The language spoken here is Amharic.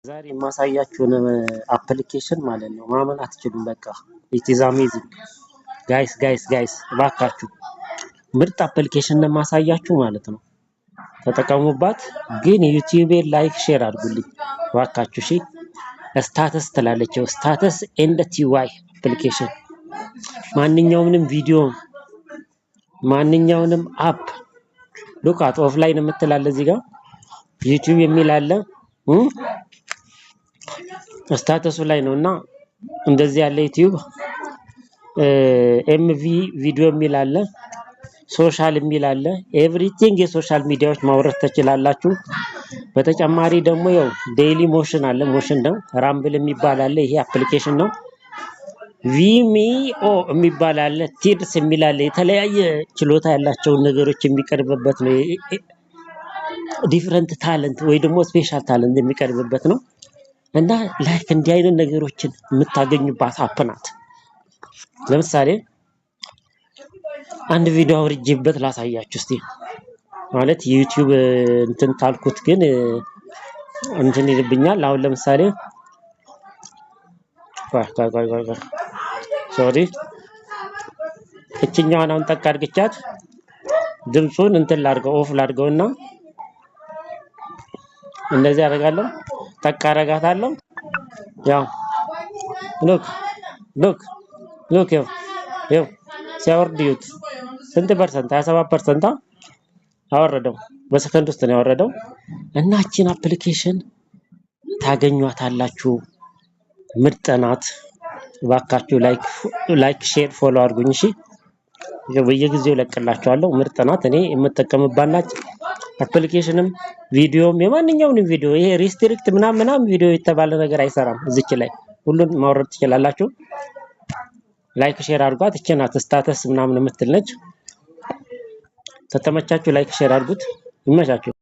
ዛሬ የማሳያችሁን አፕሊኬሽን ማለት ነው ማመን አትችሉም። በቃ it is amazing ጋይስ እባካችሁ ምርጥ አፕሊኬሽን ነው የማሳያችሁ ማለት ነው። ተጠቀሙባት። ግን ዩቲዩቤን ላይክ ሼር አድርጉልኝ እባካችሁ። እሺ ስታተስ ትላለች ስታተስ ኤንድ ቲዋይ አፕሊኬሽን ማንኛውንም ቪዲዮ ማንኛውንም አፕ ሉካት ኦፍላይን የምትላለ እዚህ ጋር ዩቲዩብ የሚል አለ ስታተሱ ላይ ነውና እንደዚህ ያለ ዩቲዩብ ኤምቪ ቪዲዮ የሚል አለ ሶሻል የሚል አለ ኤቭሪቲንግ የሶሻል ሚዲያዎች ማውረድ ትችላላችሁ። በተጨማሪ ደግሞ ያው ዴይሊ ሞሽን አለ ሞሽን ነው ራምብል የሚባል አለ ይሄ አፕሊኬሽን ነው። ቪሚኦ የሚባል አለ ቲድስ የሚል አለ የተለያየ ችሎታ ያላቸው ነገሮች የሚቀርብበት ነው። ዲፈረንት ታለንት ወይ ደግሞ ስፔሻል ታለንት የሚቀርብበት ነው እና ላይክ እንዲህ አይነት ነገሮችን የምታገኙባት አፕ ናት። ለምሳሌ አንድ ቪዲዮ አውርጄበት ላሳያችሁ እስቲ ማለት ዩቲዩብ እንትን ካልኩት ግን እንትን ይልብኛል። አሁን ለምሳሌ ሶሪ እቺኛዋን አሁን ጠቅ አድርግቻት ድምጹን እንትን ላድርገው ኦፍ ላድርገውና እንደዚህ አደርጋለሁ ጠቅ አደርጋታለሁ። ያው ሉክ ያው ሲያወርድዩት ስንት ፐርሰንት 27% አወረደው በሰከንድ ውስጥ ነው ያወረደው። እና እቺን አፕሊኬሽን ታገኟታላችሁ። ምርጥ ናት። እባካችሁ ላይክ ሼር ፎሎ አድርጉኝ እሺ። በየጊዜው ለቅላችኋለሁ። ምርጥ ናት። እኔ የምጠቀምባት ናት። አፕሊኬሽንም ቪዲዮም የማንኛውንም ቪዲዮ ይሄ ሪስትሪክት ምናምን ቪዲዮ የተባለ ነገር አይሰራም። እዚች ላይ ሁሉን ማውረድ ትችላላችሁ። ላይክ ሼር አድርጓት። እቺ ናት ስታተስ ምናምን የምትል ነች። ተተመቻችሁ ላይክ ሼር አድርጉት። ይመቻችሁ።